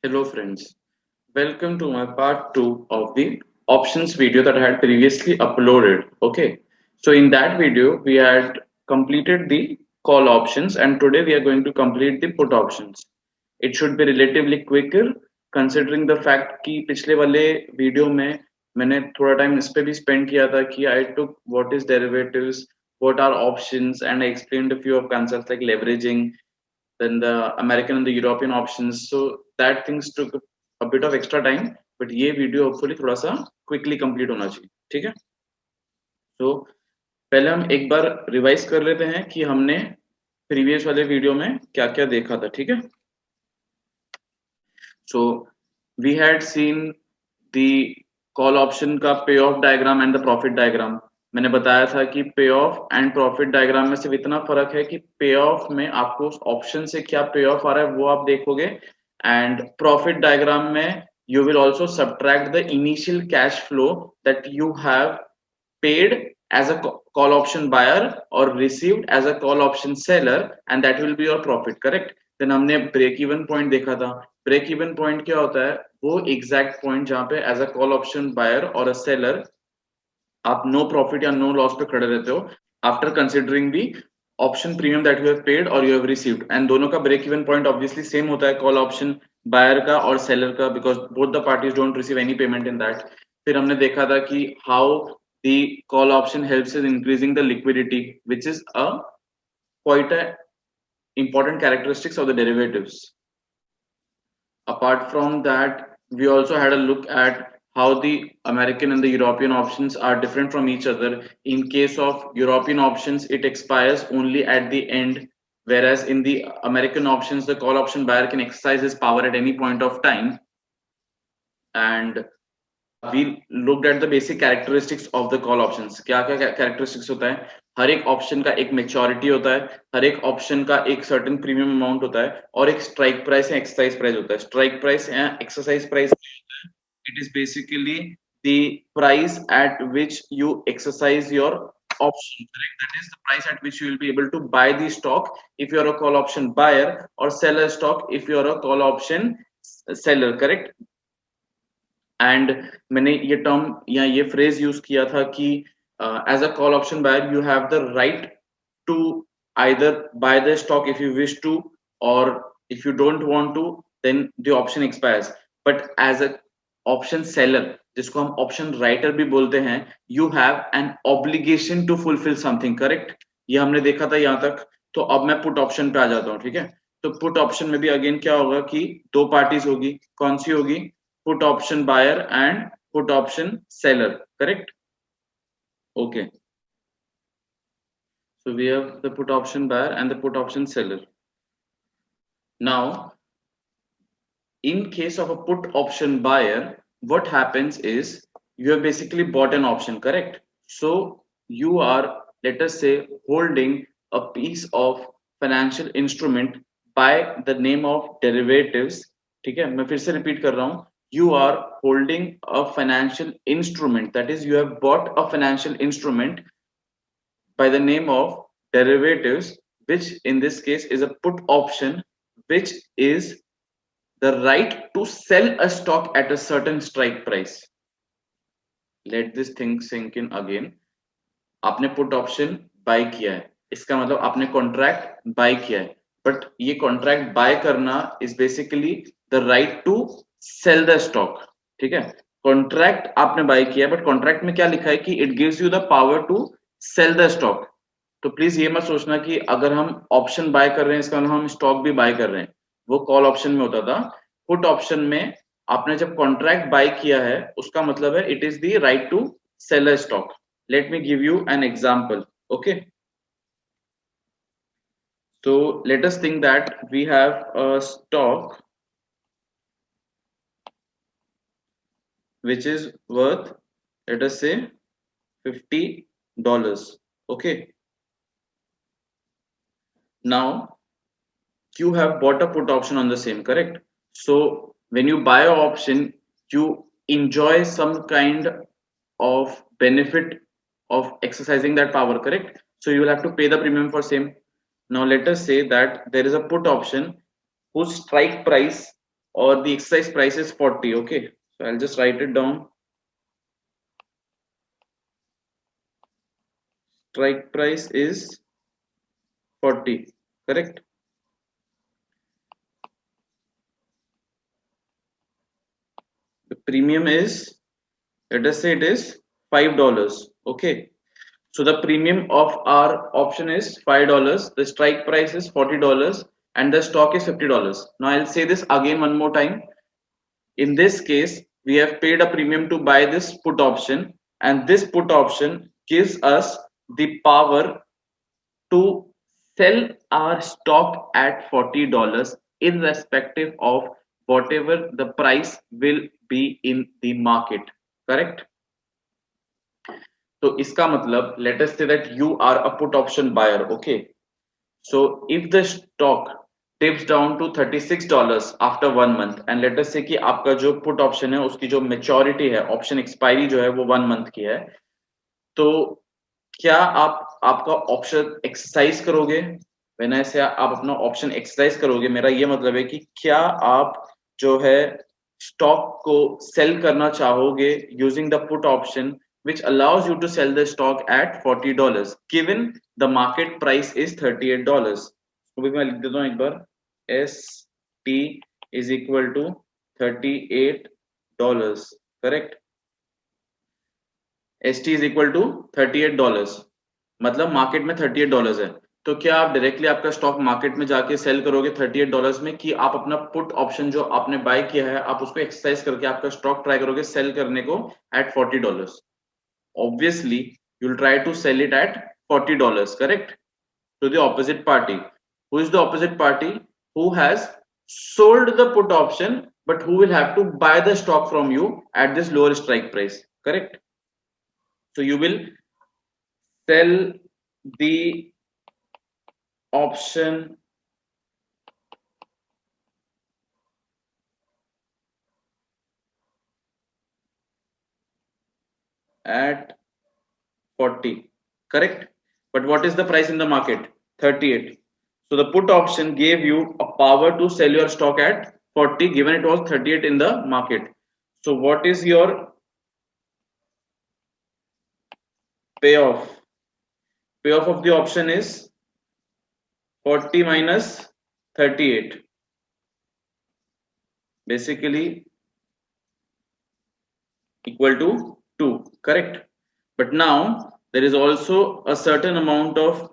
Hello friends, welcome to my part 2 of the options video that I had previously uploaded. Okay, so in that video we had completed the call options and today we are going to complete the put options. It should be relatively quicker considering the fact कि पिछले वाले video में मैंने थोड़ा time इस पे भी spend किया था कि I took what is derivatives, what are options and I explained a few of concepts like leveraging then the American and the European options. So that things took a bit of extra time, but ये video hopefully थोड़ा सा quickly complete होना चाहिए, ठीक है? तो पहले हम एक बार रिवाइज कर लेते हैं कि हमने प्रीवियस वाले वीडियो में क्या-क्या देखा था, ठीक है? So we had seen the call option का payoff diagram and the profit diagram. मैंने बताया था कि पे ऑफ एंड प्रॉफिट डायग्राम में सिर्फ इतना फर्क है कि पे ऑफ में आपको उस ऑप्शन से क्या पे ऑफ आ रहा है वो आप देखोगे एंड प्रॉफिट डायग्राम में you will also subtract the initial cash flow that you have paid as a call option buyer or received as a call option seller and that will be your profit, correct? Then हमने break even point देखा था. Break even point क्या होता है? वो exact point जहां पे as a call option buyer और अ सेलर आप नो प्रॉफिट या नो लॉस पे खड़े रहते हो after considering the option premium that you have paid और यू हैव रिसीव्ड एंड दोनों का break even point obviously same होता है कॉल ऑप्शन बायर का और सेलर का because both the parties don't receive any payment in that. फिर हमने देखा था कि how the call option helps in increasing the liquidity which is a quite a important characteristics of the derivatives. Apart from that, we also had a look at how the American and the European options are different from each other. In case of European options, it expires only at the end, whereas in the American options, the call option buyer can exercise his power at any point of time. And we looked at the basic characteristics of the call options. क्या क्या characteristics होता है? हर एक option का एक maturity होता है, हर एक ऑप्शन का एक सर्टेन प्रीमियम अमाउंट होता है और एक स्ट्राइक प्राइस या एक्सरसाइज प्राइस होता है. स्ट्राइक प्राइस या exercise price it is basically the price at which you exercise your option, correct? That is the price at which you will be able to buy the stock if you are a call option buyer or sell a stock if you are a call option seller, correct? And मैंने ये term या ये phrase use किया था कि as a call option buyer you have the right to either buy the stock if you wish to or if you don't want to then the option expires. But as a option seller जिसको हम option writer भी बोलते हैं you have an obligation to fulfill something, correct? ये हमने देखा था यहाँ तक. तो अब मैं पुट ऑप्शन पे आ जाता हूँ, ठीक है? तो पुट ऑप्शन में भी अगेन क्या होगा कि दो पार्टीज होगी. कौन सी होगी? put option buyer and put option seller, correct? Okay, so we have the put option buyer and the put option seller. Now in case of a put option buyer, what happens is you have basically bought an option, correct? So you are, let us say, holding a piece of financial instrument by the name of derivatives. ठीक है, मैं फिर से repeat कर रहा हूँ. You are holding a financial instrument, that is you have bought a financial instrument by the name of derivatives, which in this case is a put option, which is the right to sell a stock at a certain strike price. Let this thing sink in again. आपने put option buy किया है, इसका मतलब आपने contract by किया है, but ये contract buy करना is basically the right to sell the stock. ठीक है, कॉन्ट्रैक्ट आपने बाय किया है बट कॉन्ट्रैक्ट में क्या लिखा है कि it gives you the power to sell the stock. तो प्लीज ये मत सोचना कि अगर हम ऑप्शन बाय कर रहे हैं इसका मतलब हम स्टॉक भी बाय कर रहे हैं. वो कॉल ऑप्शन में होता था. पुट ऑप्शन में आपने जब कॉन्ट्रैक्ट बाय किया है उसका मतलब है it is the right to sell a stock. Let me give you an example. Okay, so let us think that we have a stock which is worth, let us say, $50. Okay, now you have bought a put option on the same, correct? So when you buy an option you enjoy some kind of benefit of exercising that power, correct? So you will have to pay the premium for same. Now let us say that there is a put option whose strike price or the exercise price is 40. Okay, so I'll just write it down. Strike price is 40, correct? The premium is, let us say it is $5. Okay, so the premium of our option is $5, the strike price is $40, and the stock is $50. Now I'll say this again one more time. In this case, we have paid a premium to buy this put option, and this put option gives us the power to sell our stock at $40 irrespective of whatever the price will be in the market. Correct? So iska matlab, let us say that you are a put option buyer. Okay. So if the stock dips down to $36 after 1 month, and let us say कि आपका जो put option है उसकी जो maturity है, option expiry जो है वो 1 month की है, तो क्या आप आपका ऑप्शन एक्सरसाइज करोगे? व्हेन आई से आप अपना ऑप्शन एक्सरसाइज करोगे, मेरा ये मतलब है कि क्या आप जो है स्टॉक को सेल करना चाहोगे using the put option which allows you to sell the stock at $40 given the market price is $38. तो भी मैं लिख देता हूँ एक बार, S T is equal to $38, correct? S T is equal to $38, मतलब मार्केट में $38 है। तो क्या आप डायरेक्टली आपका स्टॉक मार्केट में जाके सेल करोगे $38 में, कि आप अपना पुट ऑप्शन जो आपने बाय किया है आप उसको एक्सरसाइज करके आपका स्टॉक ट्राई करोगे सेल करने को eight $40? Obviously you'll try to sell it at $40, correct, to the opposite party. Who is the opposite party? Who has sold the put option but who will have to buy the stock from you at this lower strike price, correct? So you will sell the option at 40, correct? But what is the price in the market? 38. So the put option gave you a power to sell your stock at 40 given it was 38 in the market. So what is your payoff? Payoff of the option is 40 minus 38, basically equal to 2, correct? But now there is also a certain amount of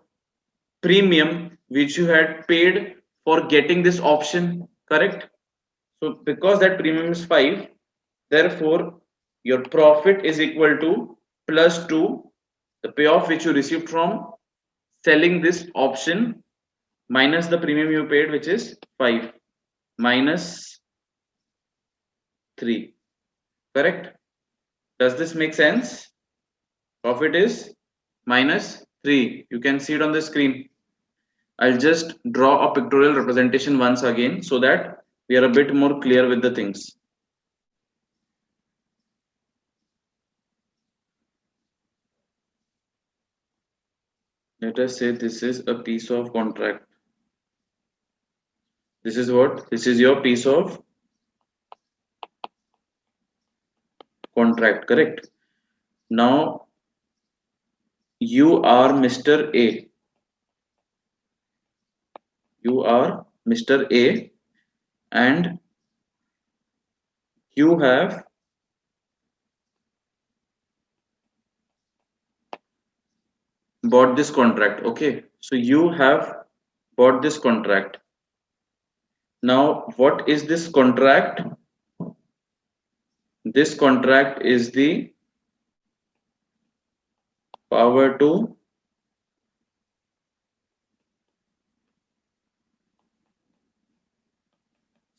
premium which you had paid for getting this option, correct? So because that premium is 5, therefore your profit is equal to plus 2, the payoff which you received from selling this option minus the premium you paid, which is 5 minus 3, correct? Does this make sense? Profit is minus 3. You can see it on the screen. I'll just draw a pictorial representation once again so that we are a bit more clear with the things. Let us say this is a piece of contract. This is what? This is your piece of contract, correct? Now you are Mr. A. You are Mr. A and you have bought this contract. Okay, so you have bought this contract. Now what is this contract? This contract is the power to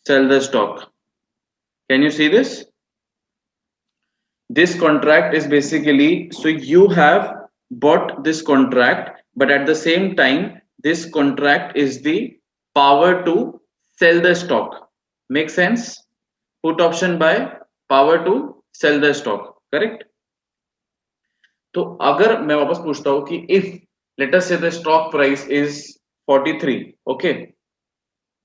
sell the stock. Can you see this? This contract is basically, so you have bought this contract, but at the same time this contract is the power to sell the stock. Make sense? Put option buy, power to sell the stock, correct? तो अगर मैं वापस पूछता हूं कि if let us say the stock price is 43, okay,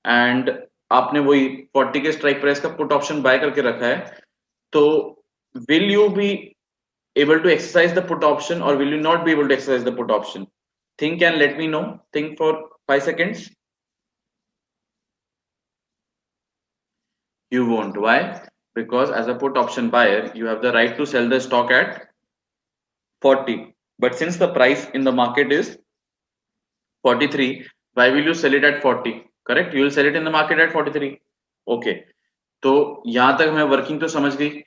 and आपने वही 40 के स्ट्राइक प्राइस का पुट ऑप्शन बाय करके रखा है, तो will you be able to exercise the put option or will you not be able to exercise the put option? Think and let me know. Think for 5 seconds. You won't. Why? Because as a put option buyer, you have the right to sell the stock at 40. But since the price in the market is 43, why will you sell it at 40? Correct? You will sell it in the market at 43. Okay. तो यहां तक मैं working तो समझ गई.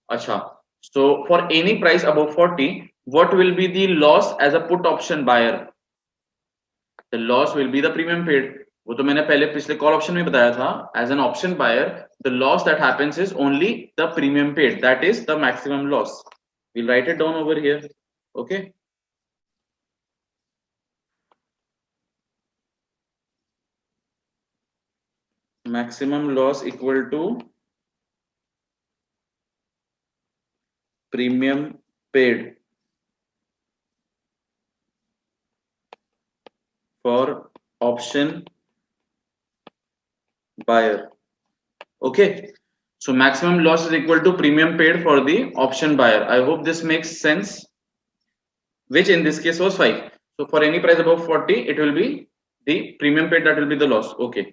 अच्छा. So for any price above 40, what will be the loss as a put option buyer? The loss will be the premium paid. वो तो मैंने पहले पिछले कॉल ऑप्शन में बताया था. As an option buyer, the loss that happens is only the premium paid. That is the maximum loss. We'll write it down over here. Okay. Maximum loss equal to premium paid for option buyer. Okay. So maximum loss is equal to premium paid for the option buyer. I hope this makes sense. Which in this case was 5. So for any price above 40, it will be the premium paid that will be the loss. Okay.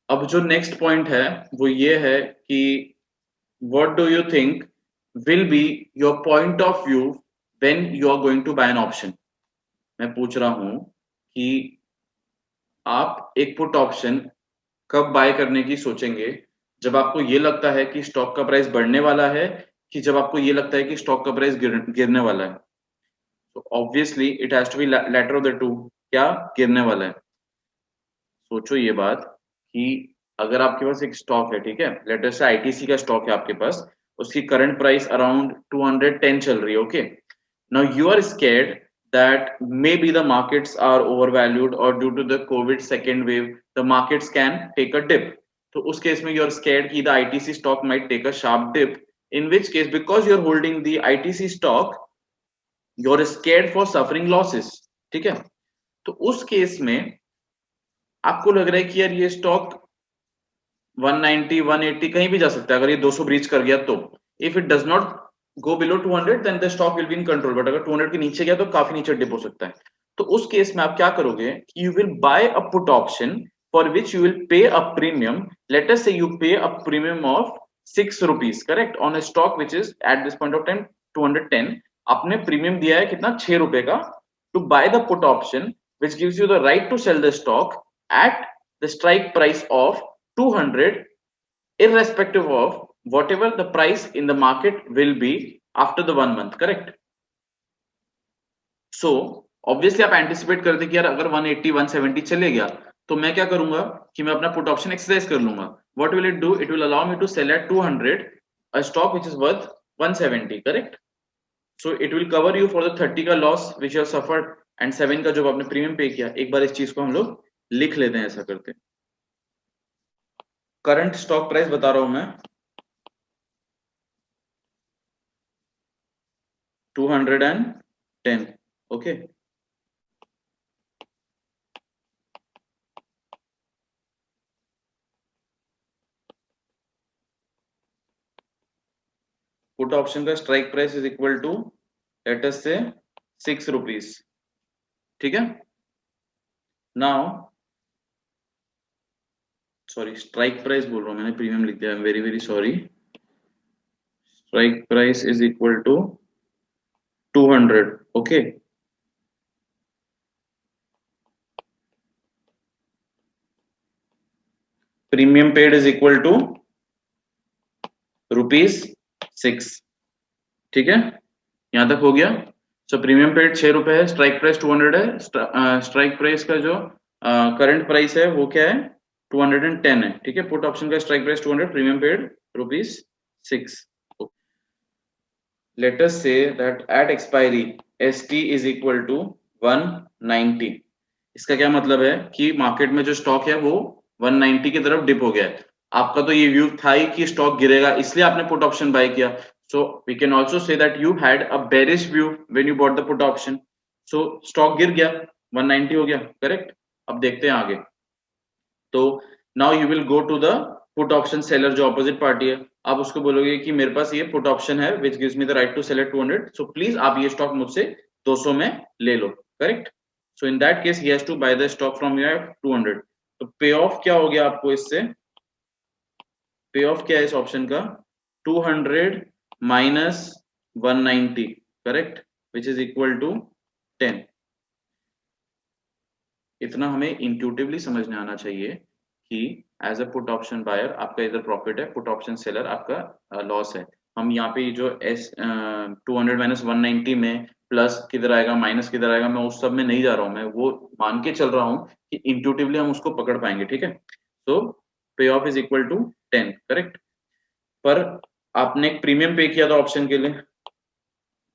अब जो next point है वो ये है कि what do you think will be your point of view when you are going to buy an option. मैं पूछ रहा हूं कि आप एक पुट ऑप्शन कब बाय करने की सोचेंगे, जब आपको ये लगता है कि स्टॉक का प्राइस बढ़ने वाला है कि जब आपको ये लगता है कि स्टॉक का प्राइस गिरने वाला है. तो obviously it has to be latter of the two. क्या गिरने वाला है? सोचो ये बात कि अगर आपके पास एक स्टॉक है, ठीक है, लेटर से आईटीसी का स्टॉक है आपके पास, उसकी करंट प्राइस अराउंड 210 चल रही है. Okay. Now you are scared that maybe the markets are overvalued or due to the COVID second wave, the markets can take a dip. तो उस केस में you're scared कि the ITC stock might take a sharp dip. In which case, because you're holding the ITC stock, you're scared for suffering losses. ठीक है. तो उस case में आपको लग रहा है कि यार ये स्टॉक 190, 180 कहीं भी जा सकता है अगर ये 200 ब्रीच कर गया तो. If it does not go below 200 then the stock will be in control. But अगर 200 के नीचे गया तो काफी नीचे डिप हो सकता है. तो उस केस में आप क्या करोगे कि you will buy a put option for which you will pay a premium. Let us say you pay a premium of 6 rupees, correct, on a stock which is at this point of time 210. आपने premium दिया है कितना, 6 रुपए का, to buy the put option which gives you the right to sell the stock at the strike price of 200 irrespective of whatever the price in the market will be after the 1 month. Correct? So obviously आप anticipate करते कि यार अगर 180 170 चले गया तो मैं क्या करूंगा कि मैं अपना पुट ऑप्शन एक्सरसाइज कर लूंगा. What will it do? It will allow me to sell at 200 a stock which is worth 170. Correct? So it will cover you for the 30 का loss which you have suffered and 7 का जो आपने premium पे किया. एक बार इस चीज को हम लोग लिख लेते हैं. ऐसा करते हैं. करंट स्टॉक प्राइस बता रहा हूं मैं 210. ओके. पुट ऑप्शन का strike price is equal to let us say 6 rupees. ठीक है. नाउ सॉरी, स्ट्राइक प्राइस बोल रहा हूं, मैंने प्रीमियम लिख दिया. I am very very sorry. Strike price is equal to 200. Okay. Premium paid is equal to ₹6. ठीक है. यहां तक हो गया. सो प्रीमियम पेड 6 रुपए है, स्ट्राइक प्राइस 200 है. स्ट्राइक प्राइस का जो करंट प्राइस है वो क्या है, 210 है. ठीक है. पुट ऑप्शन का strike price 200, premium paid ₹6. Let us say that at expiry ST is equal to 190. इसका क्या मतलब है कि मार्केट में जो स्टॉक है वो 190 की तरफ डिप हो गया है. आपका तो ये व्यू था ही कि स्टॉक गिरेगा, इसलिए आपने पुट ऑप्शन बाय किया. So we can also say that you had a bearish view when you bought the put option. So stock गिर गया, 190 हो गया. करेक्ट. अब देखते हैं आगे. तो now you will go to the put option seller जो अपोजिट पार्टी है, आप उसको बोलोगे कि मेरे पास ये पुट ऑप्शन है which gives me the right to sell at 200, so please आप ये स्टॉक मुझसे 200 में ले लो, correct. So in that case he has to buy the stock from you at 200। तो पे ऑफ क्या हो गया आपको इससे, पे ऑफ क्या है इस ऑप्शन का, 200 minus 190, correct, which is equal to 10। इतना हमें इंट्यूटिवली समझने आना चाहिए कि as a put option buyer आपका इधर प्रॉफिट है, पुट ऑप्शन सेलर आपका लॉस है। हम यहाँ पे जो एस 200 माइनस 190 में प्लस किधर आएगा माइनस किधर आएगा, मैं उस सब में नहीं जा रहा हूँ, मैं वो मान के चल रहा हूँ कि इंट्यूटिवली हम उसको पकड़ पाएंगे, ठीक है। तो payoff is equal to 10, correct. पर आपने एक प्रीमियम पे किया था ऑप्शन के लिए,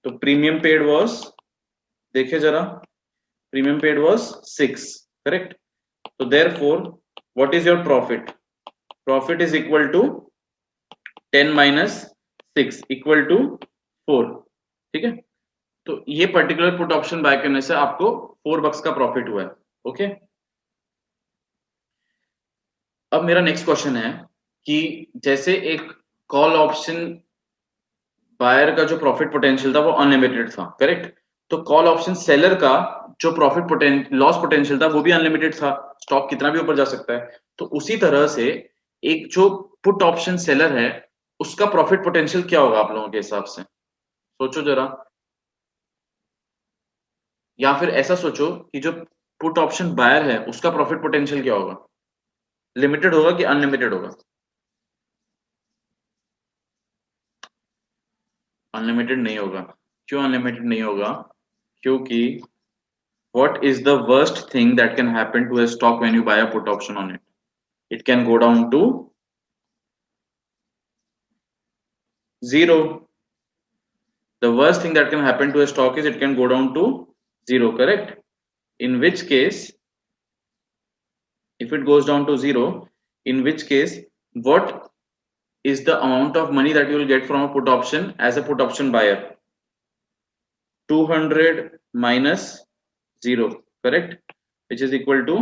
तो प्रीमियम पेड वॉज, देखिए जरा, premium paid was 6, correct? So therefore what is your profit? Profit is equal to 10 minus 6 equal to 4, ठीक है। तो ये पर्टिकुलर पुट ऑप्शन बाय करने से आपको 4 बक्स का प्रॉफिट हुआ है, ओके। अब मेरा नेक्स्ट क्वेश्चन है कि जैसे एक कॉल ऑप्शन बायर का जो प्रॉफिट पोटेंशियल था वो अनलिमिटेड था, करेक्ट। तो कॉल ऑप्शन सेलर का जो प्रॉफिट लॉस पोटेंशियल था वो भी अनलिमिटेड था, स्टॉक कितना भी ऊपर जा सकता है। तो उसी तरह से एक जो पुट ऑप्शन सेलर है उसका प्रॉफिट पोटेंशियल क्या होगा आप लोगों के हिसाब से, सोचो जरा। या फिर ऐसा सोचो कि जो पुट ऑप्शन बायर है उसका प्रॉफिट पोटेंशियल क्या होगा, लिमिटेड होगा कि अनलिमिटेड होगा? अनलिमिटेड नहीं होगा। क्यों अनलिमिटेड नहीं होगा? क्योंकि what is the worst thing that can happen to a stock when you buy a put option on it? It can go down to 0. The worst thing that can happen to a stock is it can go down to 0, correct? In which case, if it goes down to 0, in which case what is the amount of money that you will get from a put option as a put option buyer? 200 minus 0, correct, which is equal to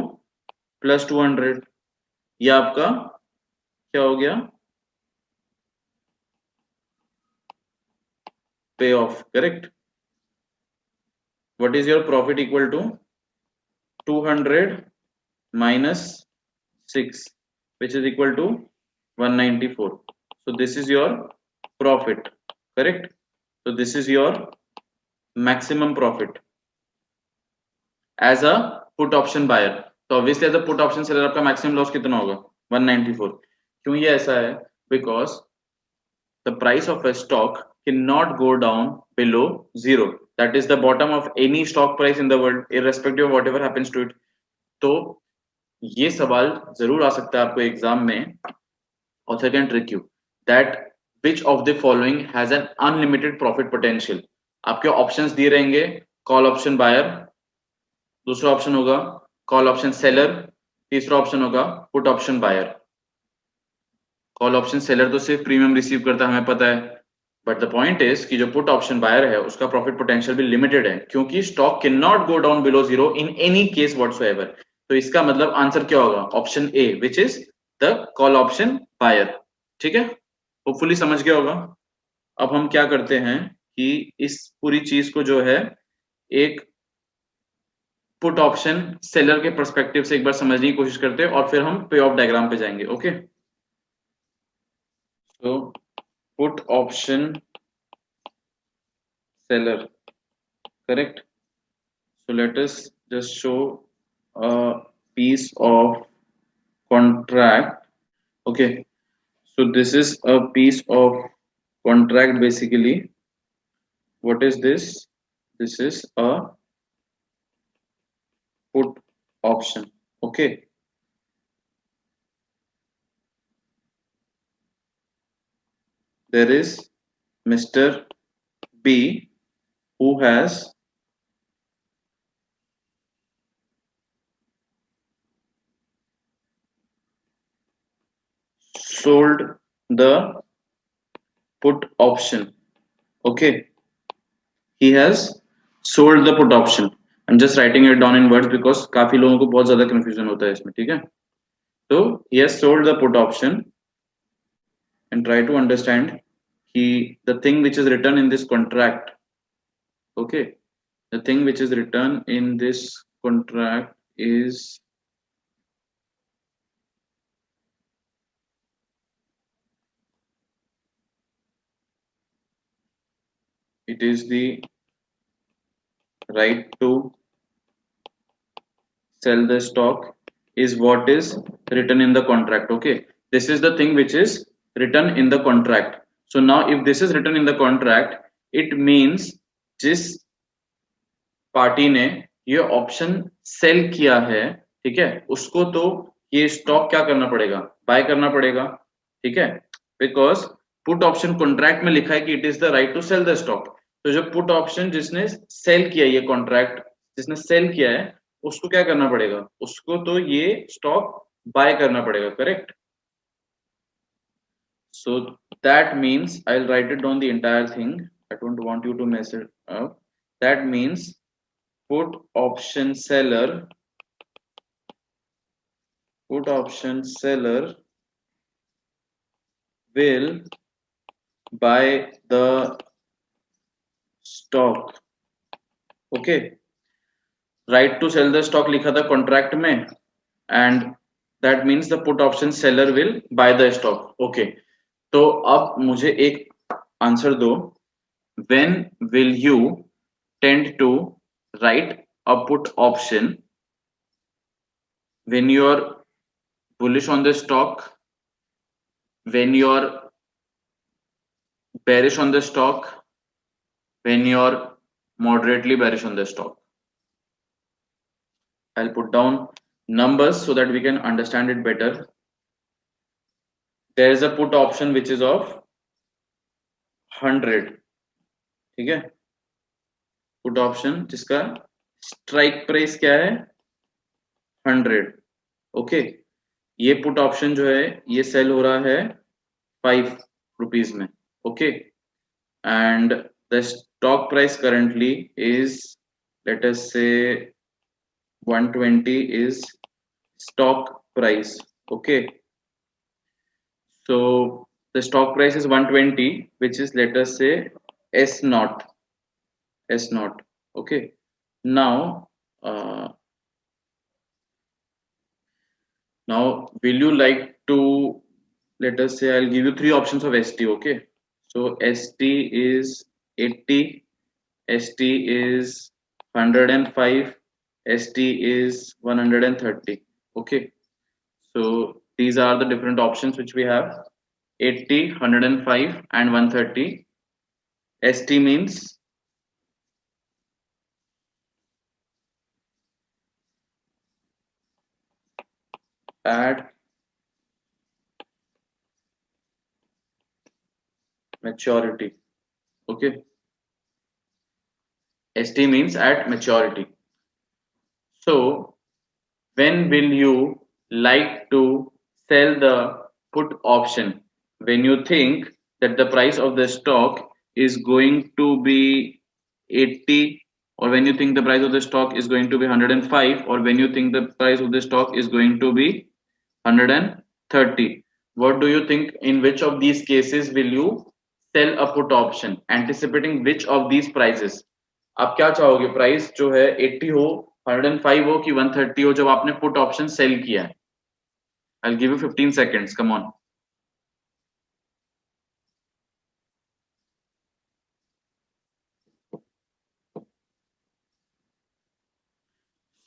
plus 200। ये आपका क्या हो गया, पे of, correct. what is your profit equal to? 200 minus 6, which is equal to 194. So this is your profit, correct? So this is your maximum profit as a put option buyer. तो obviously as a put option seller आपका maximum loss कितना होगा, 194। क्यों ये ऐसा है? Because the price of a stock cannot go down below 0. That is the bottom of any stock price in the world, irrespective of whatever happens to it. तो ये सवाल जरूर आ सकता है आपको एग्जाम में, author can trick you that which of the following has an unlimited profit potential। आपके options दिए रहेंगे, कॉल ऑप्शन बायर, दूसरा ऑप्शन होगा कॉल ऑप्शन सेलर, तीसरा ऑप्शन होगा put option buyer. Call option seller तो सिर्फ प्रीमियम रिसीव करता है हमें पता है, बट द पॉइंट इज कि जो पुट ऑप्शन बायर है उसका प्रॉफिट पोटेंशियल भी लिमिटेड है, क्योंकि stock can not go down below 0 in any case whatsoever. तो इसका मतलब आंसर क्या होगा, option A, which is the call option buyer, ठीक है। होपफुली समझ गया होगा। अब हम क्या करते हैं कि इस पूरी चीज को जो है एक पुट ऑप्शन सेलर के पर्सपेक्टिव से एक बार समझने की कोशिश करते हैं और फिर हम पे ऑफ डायग्राम पे जाएंगे, okay. So put option seller, correct? So let us just show a piece of contract, okay? So this is a piece of contract basically. What is this? This is a put option, okay? There is Mr. B who has sold the put option, okay? He has sold the put option. I'm just writing it down in words because काफी लोगों को बहुत ज्यादा confusion होता है इसमें, ठीक है। So he has sold the put option, and try to understand the thing which is written in this contract. Okay, the thing which is written in this contract is it is the right to sell the stock is what is written in the contract. Okay, this is the thing which is written in the contract. So now if this is written in the contract, it means जिस party ने ये option sell किया है, ठीक है, उसको तो ये स्टॉक क्या करना पड़ेगा, बाय करना पड़ेगा, ठीक है, बिकॉज पुट ऑप्शन कॉन्ट्रैक्ट में लिखा है कि it is the right to sell the stock. तो जो पुट ऑप्शन जिसने सेल किया, ये कॉन्ट्रैक्ट जिसने सेल किया है, उसको क्या करना पड़ेगा, उसको तो ये स्टॉक बाय करना पड़ेगा, correct. So that means I'll write it down the entire thing. I don't want you to mess it up. That means put option seller will buy the stock. Okay, right to sell the stock लिखा था contract में, and that means the put option seller will buy the stock. Okay, तो अब मुझे एक answer दो. When will you tend to write a put option when you're bullish on the stock, when you're bearish on the stock, when you're moderately bearish on the stock? I'll put down numbers so that we can understand it better. There is a put option which is of 100, ठीक है, put option जिसका strike price क्या है 100. Okay, ये put option जो है ये cell हो रहा है 5 रुपीज में. Okay, and the stock price currently is, late us से 120 is stock price. Okay, so the stock price is 120, which is, let us say, S naught. Okay, now will you like to, let us say, I'll give you 3 options of ST. Okay, so ST is 80, ST is 105, ST is 130. Okay, so these are the different options which we have: 80, 105 and 130. ST means at maturity. Okay, ST means at maturity. So when will you like to sell the put option? When you think that the price of the stock is going to be 80, or when you think the price of the stock is going to be 105, or when you think the price of the stock is going to be 130. What do you think, in which of these cases will you sell a put option, anticipating which of these prices? आप क्या चाहोगे, price जो है 80 हो, 105 हो कि 130 हो, जब आपने पुट ऑप्शन सेल किया है? I'll give you 15 seconds, come on.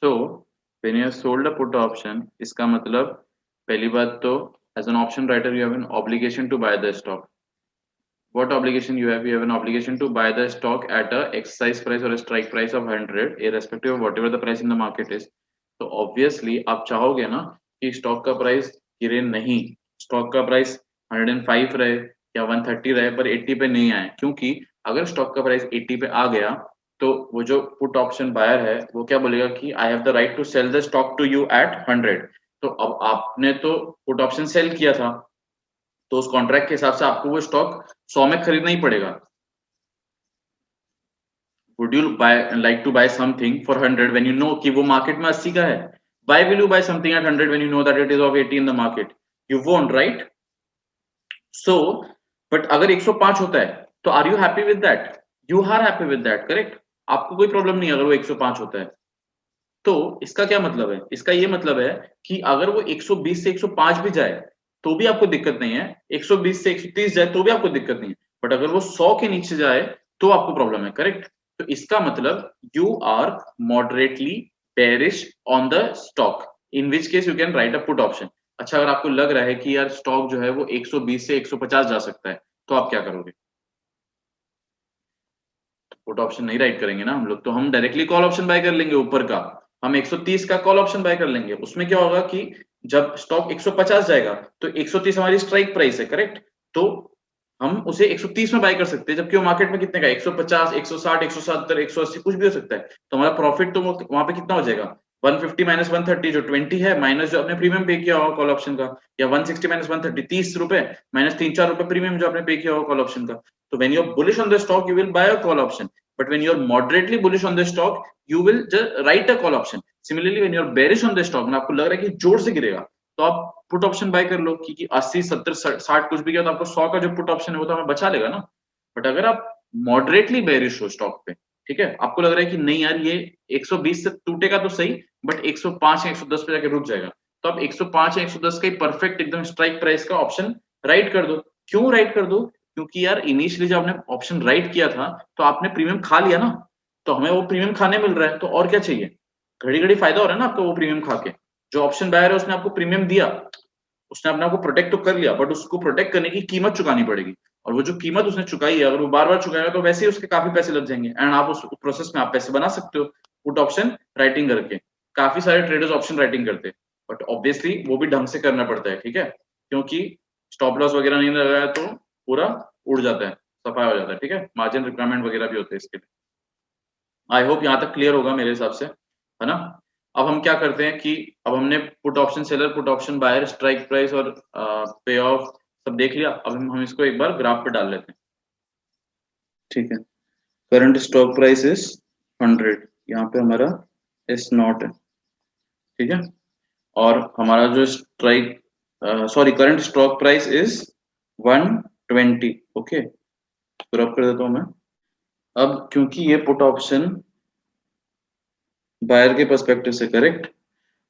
So when you have sold a put option, इसका मतलब पहली बात तो as an option writer you have an obligation to buy the stock. What obligation you have? You have an obligation to buy the stock at a exercise price or a strike price of 100, irrespective of whatever the price in the market is. तो obviously आप चाहोगे ना कि stock का price गिरे नहीं, stock का price 105 रहे या 130 रहे, पर 80 पे नहीं आए, क्योंकि अगर स्टॉक का प्राइस 80 पे आ गया तो वो जो पुट ऑप्शन बायर है वो क्या बोलेगा कि I have the right to sell the stock to you at 100. तो अब आपने तो पुट ऑप्शन सेल किया था, तो उस कॉन्ट्रैक्ट के हिसाब से आपको वो स्टॉक 100 में खरीदना ही पड़ेगा. Would you like to buy something for 100 when you know कि वो मार्केट में 80 का है? Why will you buy something at 100 when you know that it is of 80 in the market? You won't, right? So, but अगर 105 होता है तो are you happy with that? You are happy with that, correct? आपको कोई problem नहीं अगर वो 105 होता है। तो इसका क्या मतलब है? इसका ये मतलब है कि अगर वो 120 से 105 भी जाए तो भी आपको दिक्कत नहीं है, 120 से 130 जाए तो भी आपको दिक्कत नहीं है, बट अगर वो 100 के नीचे जाए तो आपको प्रॉब्लम है, करेक्ट? तो इसका मतलब you are moderately bearish on the stock, in which case you can write a put option. अच्छा, अगर आपको लग रहा है कि यार स्टॉक जो है वो 120 से 150 जा सकता है तो आप क्या करोगे? पुट ऑप्शन नहीं राइट करेंगे ना हम लोग, तो हम डायरेक्टली कॉल ऑप्शन बाय कर लेंगे ऊपर का। हम 130 का कॉल ऑप्शन बाय कर लेंगे। उसमें क्या होगा कि जब स्टॉक 150 जाएगा तो 130 हमारी स्ट्राइक प्राइस है, करेक्ट? तो हम उसे 130 में बाय कर सकते हैं, जबकि वो मार्केट में कितने का 150, 160, 170, 180 कुछ भी हो सकता है। तो हमारा प्रॉफिट तो वहां पे कितना हो जाएगा? 150 माइनस 130 जो 20 है, माइनस जो आपने प्रीमियम पे किया होगा कॉल ऑप्शन का, या 160 माइनस 130 30 रुपए, माइनस 3-4 रुपए प्रीमियम जो आपने पे किया होगा कॉल ऑप्शन का। तो when you are bullish on the stock you will buy a call option, but when you're moderately bullish on the stock you will just write a call option. Similarly when you're bearish on the stock, आपको लग रहा है कि जोर से गिरेगा तो आप पुट ऑप्शन बाय कर लो, क्योंकि 80 70 60 कुछ भी गया तो आपको 100 का जो पुट ऑप्शन है वो तो हमें बचा लेगा ना। बट अगर आप मॉडरेटली बेरिश हो स्टॉक पे, ठीक है, आपको लग रहा है कि नहीं यार ये 120 से टूटेगा तो सही, बट 105 या 110 पे जाके रुक जाएगा, तो आप 105 या 110 का परफेक्ट एकदम स्ट्राइक प्राइस का ऑप्शन राइट कर दो। क्यों राइट कर दो? क्योंकि यार इनिशियली जब आपने ऑप्शन राइट किया था तो आपने प्रीमियम खा लिया ना, तो हमें वो प्रीमियम खाने मिल रहा है, तो और क्या चाहिए? घड़ी घड़ी फायदा हो रहा है ना आपको वो प्रीमियम खा के। जो ऑप्शन बायर है उसने आपको प्रीमियम दिया, उसने अपने आप को प्रोटेक्ट तो कर लिया, बट उसको प्रोटेक्ट करने की कीमत चुकानी पड़ेगी, और वो जो कीमत उसने चुकाई है अगर वो बार बार चुकाएगा तो वैसे ही उसके काफी पैसे लग जाएंगे, एंड आप उस प्रोसेस में आप पैसे बना सकते हो पुट ऑप्शन राइटिंग करके। काफी सारे ट्रेडर्स ऑप्शन राइटिंग करते हैं, बट ऑब्वियसली वो भी ढंग से करना पड़ता है, ठीक है, क्योंकि स्टॉप लॉस वगैरह नहीं लगा है तो पूरा उड़ जाता है, सफाया हो जाता है, ठीक है, मार्जिन रिक्वायरमेंट वगैरह भी होते हैं इसके लिए। आई होप यहाँ तक क्लियर होगा मेरे हिसाब से, है ना? अब हम क्या करते हैं कि अब हमने put option seller, put option buyer, strike price और पे ऑफ सब देख लिया। अब हम इसको एक बार ग्राफ पे डाल लेते हैं, ठीक है। करंट स्टॉक प्राइस इज 100, यहाँ पे हमारा एस नॉट है, ठीक है, और हमारा जो strike sorry current stock price is 120, okay, crop कर देता हूँ मैं। अब क्योंकि ये पुट ऑप्शन बायर के पर्सपेक्टिव से, करेक्ट,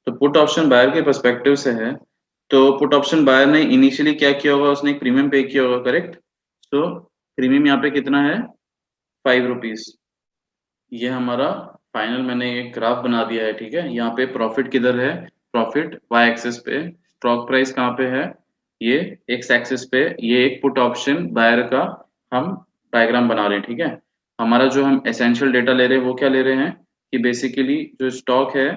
तो पुट ऑप्शन बायर के पर्सपेक्टिव से है, तो पुट ऑप्शन बायर ने इनिशियली क्या किया होगा, उसने एक प्रीमियम पे किया होगा, करेक्ट? तो प्रीमियम यहाँ पे कितना है? 5 रुपीज। ये हमारा फाइनल मैंने एक ग्राफ बना दिया है, ठीक है। यहाँ पे प्रॉफिट किधर है? प्रॉफिट वाई एक्सिस पे, स्टॉक प्राइस कहाँ पे है? ये एक्स एक्सिस पे। ये एक पुट ऑप्शन बायर का हम डायग्राम बना रहे हैं, ठीक है। हमारा जो हम एसेंशियल डेटा ले रहे हैं वो क्या ले रहे हैं कि बेसिकली जो स्टॉक है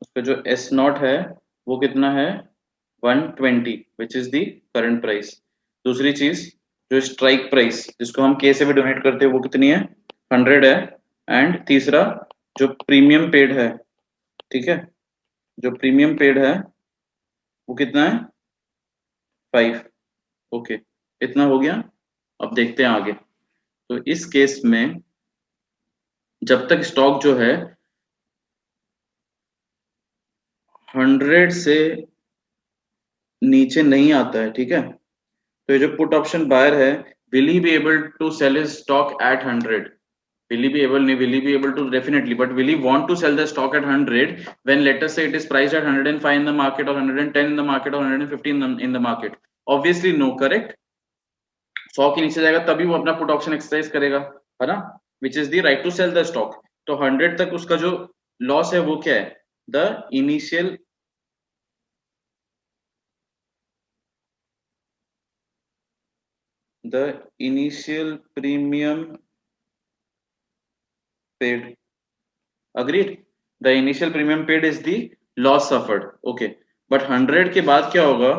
उसका जो एस नॉट है वो कितना है? 120, विच इज द करंट प्राइस। दूसरी चीज जो स्ट्राइक प्राइस जिसको हम के से भी डोनेट करते हैं वो कितनी है? 100 है। एंड तीसरा जो प्रीमियम पेड है, ठीक है, जो प्रीमियम पेड है वो कितना है? 5, ओके, इतना हो गया। अब देखते हैं आगे। तो इस केस में जब तक स्टॉक जो है 100 से नीचे नहीं आता है, ठीक है, तो ये जो पुट ऑप्शन बायर है, will he be able to sell his stock at 100? Will he be able? Will he be able to? Definitely, but will he want to sell the stock at 100 when let us say it is priced at 105 in the market or 110 in the market or 115 in the market? Obviously no, correct? 100 के नीचे जाएगा तभी वो अपना put option exercise करेगा, है ना, which is the right to sell the stock. तो 100 तक उसका जो लॉस है वो क्या है? The initial premium paid, agreed, the initial premium paid is the loss suffered, okay, but 100 के बाद क्या होगा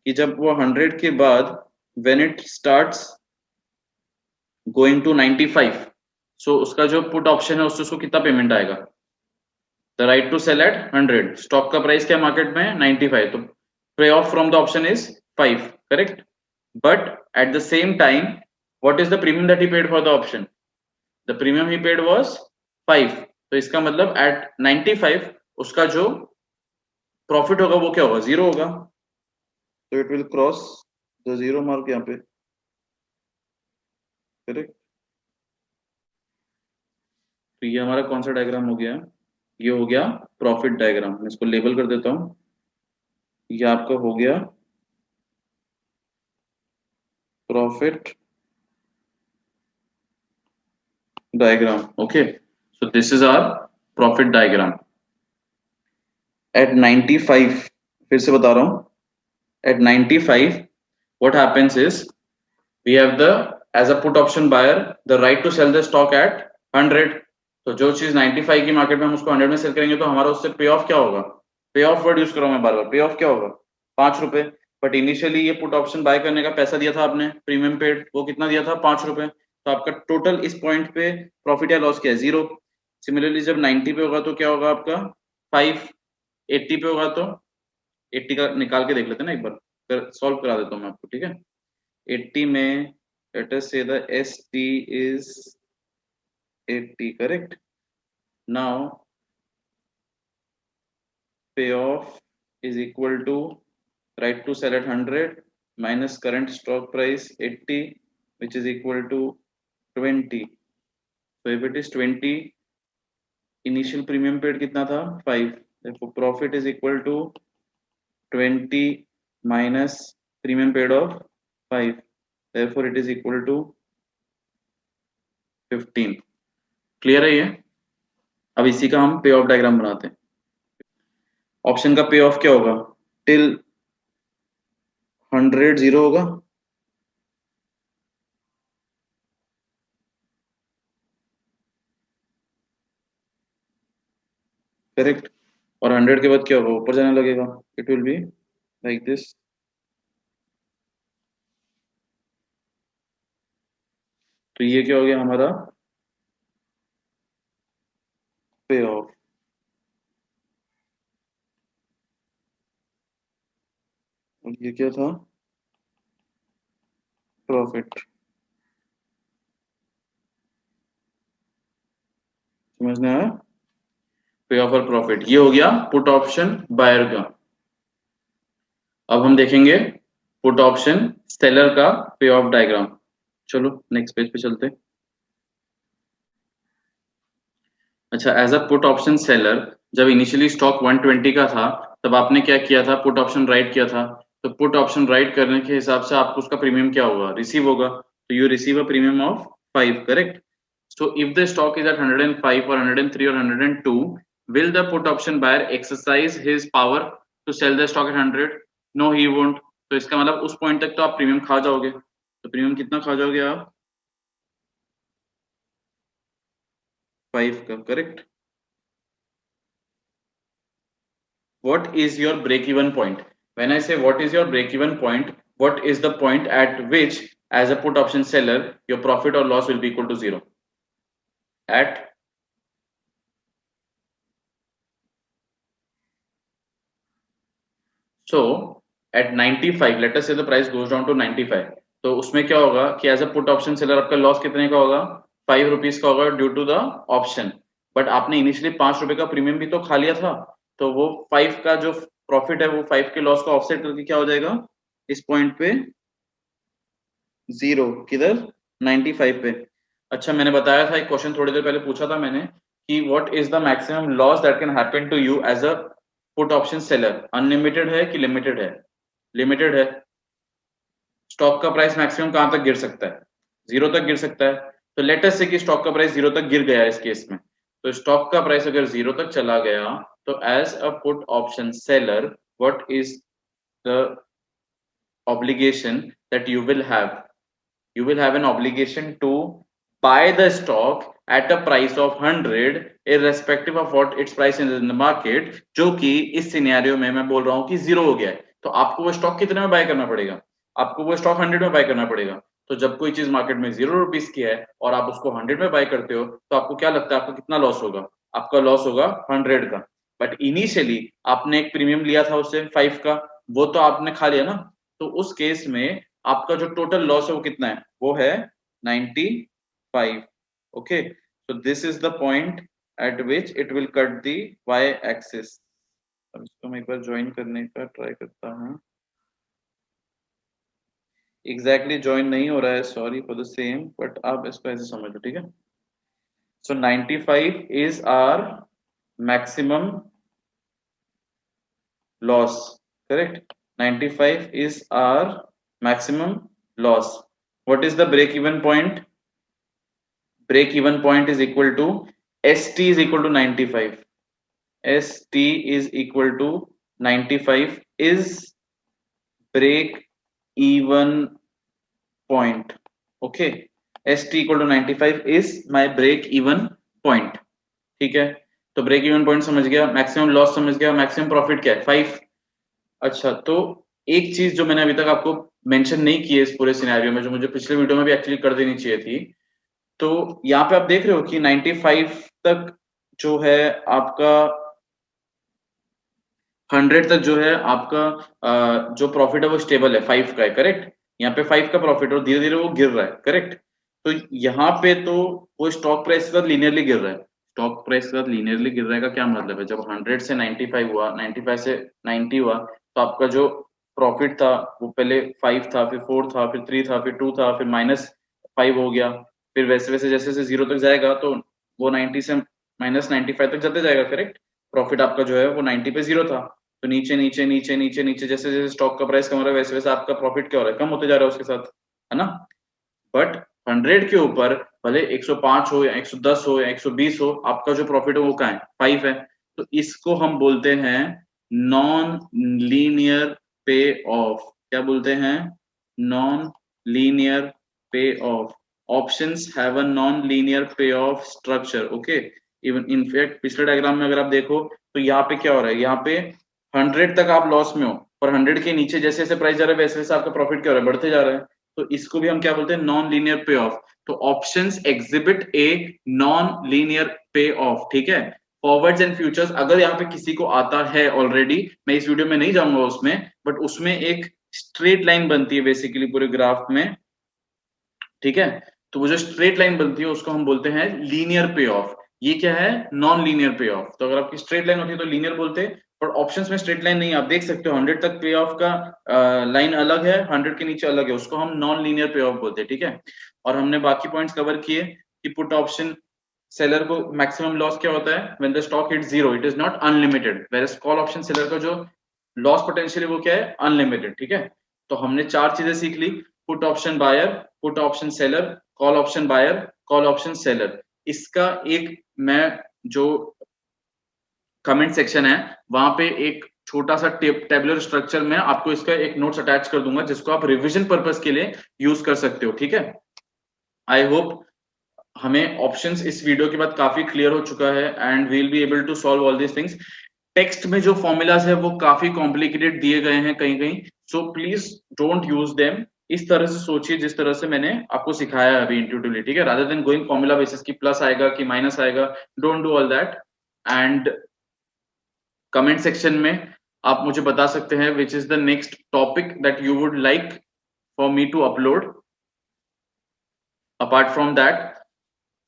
कि जब वो 100 के बाद when it starts going to 95, so उसका जो पुट ऑप्शन है उससे उसको कितना पेमेंट आएगा? The right to sell at 100, stock का प्राइस क्या मार्केट में? 95, तो payoff from the option is 5, correct, but at the same time what is the premium that he paid for the option? The premium he paid was 5, तो इसका मतलब eight 95 उसका जो profit होगा वो क्या होगा, 0 होगा, तो it will cross the 0 mark यहाँ पे, करेक्ट। तो ये हमारा कौन सा डायग्राम हो गया, ये हो गया प्रॉफिट डायग्राम। मैं इसको लेबल कर देता हूँ, ये आपका हो गया profit diagram. Okay, so this is our profit diagram at 95. फिर से बता रहा हूँ, at 95 what happens is we have the, as a put option buyer, the right to sell the stock at 100. तो जो चीज 95 की मार्केट में हम उसको 100 में सेल करेंगे तो हमारा उससे पे ऑफ क्या होगा, पे ऑफ वर्ड यूज कर रहा हूं मैं बार बार, पे ऑफ क्या होगा, 5 रुपए। बट इनिशियली ये पुट ऑप्शन बाय करने का पैसा दिया था आपने, प्रीमियम पेड, वो कितना दिया था, 5 रुपए। तो आपका टोटल इस पॉइंट पे प्रॉफिट या लॉस क्या है, 0। सिमिलरली जब 90 पे होगा तो क्या होगा आपका 5, 80 पे होगा तो 80 का निकाल के देख लेते हैं ना एक बार, सॉल्व करा देता हूँ मैं आपको, ठीक है। 80 में let us say the ST is 80, correct? Now payoff is equal to right to sell at 100 minus current stock price 80, which is equal to 20. So if it is 20, initial premium paid कितना था, 5, therefore profit is equal to 20 minus premium paid of 5, therefore it is equal to 15. Clear है ये। अब इसी का हम पे of diagram बनाते हैं। ऑप्शन का पे ऑफ क्या होगा, टिल 100 0 होगा, करेक्ट। और 100 के बाद क्या होगा, ऊपर जाने लगेगा, it will be like this. तो ये क्या हो गया हमारा पे ऑफ। और ये क्या था, प्रॉफिट। समझने आया, पे ऑफ और प्रॉफिट, ये हो गया पुट ऑप्शन बायर का। अब हम देखेंगे पुट ऑप्शन सेलर का पे ऑफ डायग्राम। चलो नेक्स्ट पेज पे चलते। अच्छा, as a put option seller जब इनिशियली स्टॉक 120 का था तब आपने क्या किया था, पुट ऑप्शन राइट किया था। तो पुट ऑप्शन राइट करने के हिसाब से आपको उसका प्रीमियम क्या होगा, रिसीव होगा। तो you receive a premium of 5, correct. So if the stock is at 105 or 103 or 102, will the put option buyer exercise his power to sell the stock at 100? No, he won't. तो इसका मतलब उस point तक तो आप premium खा जाओगे। तो प्रीमियम कितना खा जाओगे आप, 5 का, correct. What is your break even point? When I say what is your break even point, what is the point at which as a put option seller your profit or loss will be equal to 0? At so at 95, let us say the price goes down to 95, तो उसमें क्या होगा कि as a put option seller आपका loss कितने का होगा, 5 rupees का होगा due to the option. But आपने इनिशियली 5 रुपए का प्रीमियम भी तो खा लिया था, तो वो 5 का जो प्रॉफिट है वो 5 के लॉस को ऑफसेट करके क्या हो जाएगा, इस पॉइंट पे 0, किधर, 95 पे। अच्छा, मैंने बताया था एक क्वेश्चन थोड़ी देर पहले पूछा था मैंने कि what is the maximum loss that can happen to you as a put option seller, unlimited है कि लिमिटेड है, लिमिटेड है। स्टॉक का प्राइस मैक्सिमम कहां तक गिर सकता है, 0 तक गिर सकता है। तो लेट अस से कि स्टॉक का प्राइस 0 तक गिर गया इस केस में। तो स्टॉक का प्राइस अगर 0 तक चला गया तो as a put option seller what is the obligation that you will have an obligation to buy the stock at a price of 100 irrespective of what its price is in the market, जो कि इस scenario में मैं बोल रहा हूं कि 0 हो गया है। तो आपको वो स्टॉक कितने में बाय करना पड़ेगा, आपको वो स्टॉक 100 में बाय करना पड़ेगा। तो जब कोई चीज मार्केट में 0 रुपीज की है और आप उसको 100 में बाय करते हो तो आपको क्या लगता है आपको कितना लॉस होगा, आपका लॉस होगा 100 का। बट इनिशियली आपने एक प्रीमियम लिया था उससे 5 का, वो तो आपने खा लिया ना। तो उस केस में आपका जो टोटल लॉस है वो कितना है, वो है 95। Okay, So this is the point at which it will cut the y axis. अब इसको मैं एक बार ज्वाइन करने का ट्राई करता हूँ. एग्जैक्टली ज्वाइन नहीं हो रहा है, sorry for the same, but आप इसको ऐसे समझ लो, ठीक है. So 95 is our maximum loss, correct. 95 is our maximum loss. What is the break even point? Break even point is equal to ST is equal to 95. ST is equal to 95 is break even point. Okay, ST equal to 95 is my break even point. ठीक है, तो break even point समझ गया, maximum loss समझ गया, maximum profit क्या है 5. अच्छा, तो एक चीज जो मैंने अभी तक आपको मेंशन नहीं की है इस पूरे सिनेरियो में, जो मुझे पिछले वीडियो में भी एक्चुअली कर देनी चाहिए थी. तो यहाँ पे आप देख रहे हो कि 95 तक जो है आपका 100 तक जो है आपका जो प्रॉफिट है वो स्टेबल है, 5 का है, करेक्ट. यहाँ पे 5 का प्रॉफिट और धीरे धीरे वो गिर रहा है, करेक्ट. तो यहाँ पे तो वो स्टॉक प्राइस के साथ लीनियरली गिर रहा है. स्टॉक प्राइस के साथ लीनियरली गिर रहा है का क्या मतलब है? जब 100 से 95 हुआ, 95 से 90 हुआ, तो आपका जो प्रॉफिट था वो पहले 5 था, फिर 4 था, फिर 3 था, फिर 2 था, फिर -5 हो गया. फिर वैसे वैसे जैसे जैसे 0 तक जाएगा तो वो 90 से -95 तक जाते जाएगा, करेक्ट. प्रॉफिट आपका जो है वो 90 पे 0 था, तो नीचे नीचे नीचे नीचे नीचे जैसे जैसे स्टॉक का प्राइस कम हो रहा है वैसे वैसे आपका प्रॉफिट क्या हो रहा है? कम होते जा रहा है उसके साथ, है ना. बट 100 के ऊपर भले 105 हो या 110 हो या 120 हो, आपका जो प्रॉफिट है वो क्या है? 5 है. तो इसको हम बोलते हैं नॉन लीनियर पे ऑफ. क्या बोलते हैं? Non linear pay off. Options have a non linear pay off structure. Okay, even in fact पिछले डायग्राम में अगर आप देखो तो यहाँ पे क्या हो रहा है, यहाँ पे 100 तक आप लॉस में हो, पर 100 के नीचे जैसे जैसे प्राइस जा रहा है वैसे वैसे आपका प्रॉफिट क्या हो रहा है? बढ़ते जा रहा है. तो इसको भी हम क्या बोलते हैं? Non linear pay of. तो options exhibit a non linear pay of, ठीक है. फॉरवर्ड्स एंड फ्यूचर्स अगर यहाँ पे किसी को आता है ऑलरेडी, मैं इस वीडियो में नहीं जाऊंगा उसमें, बट उसमें एक स्ट्रेट लाइन बनती है बेसिकली पूरे ग्राफ में, ठीक है. तो वो जो स्ट्रेट लाइन बनती है उसको हम बोलते हैं लीनियर पे ऑफ. ये क्या है? Non linear pay of. तो अगर आपकी स्ट्रेट लाइन होती है तो लीनियर बोलते हैं, पर ऑप्शंस में स्ट्रेट लाइन नहीं. आप देख सकते हो 100 तक पे ऑफ का लाइन अलग है, 100 के नीचे अलग है, उसको हम नॉन लीनियर पे ऑफ बोलते हैं, ठीक है. और हमने बाकी पॉइंट्स कवर किए कि पुट ऑप्शन सेलर को मैक्सिमम लॉस क्या होता है? When the stock hit 0 it is not unlimited, whereas call option seller का जो लॉस पोटेंशियल है वो क्या है? अनलिमिटेड, ठीक है. तो हमने 4 चीजें सीख ली: put option buyer, put option seller, call option buyer, call option seller. इसका एक मैं जो कमेंट सेक्शन है वहां पे एक छोटा सा टेबुलर स्ट्रक्चर में आपको इसका एक नोट्स अटैच कर दूंगा जिसको आप रिवीजन पर्पस के लिए यूज कर सकते हो, ठीक है. आई होप हमें ऑप्शंस इस वीडियो के बाद काफी क्लियर हो चुका है and we will be able to solve all these things. Text में जो फॉर्मूलाज है वो काफी कॉम्प्लिकेटेड दिए गए हैं कहीं कहीं, so please don't use them. इस तरह से सोचिए जिस तरह से मैंने आपको सिखाया है अभी इंट्यूटिवली, ठीक है. Rather than going formula basis की प्लस आएगा कि माइनस आएगा, don't do all that. And comment section में आप मुझे बता सकते हैं which is the next topic that you would like for me to upload. Apart from that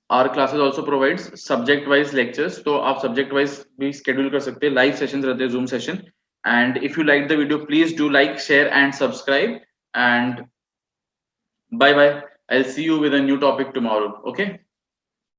our classes also provides subject wise lectures, तो आप subject wise भी schedule कर सकते हैं. लाइव सेशन रहते हैं, zoom session. And if you like the video please do like, share and subscribe. And bye bye. I'll see you with a new topic tomorrow. Okay.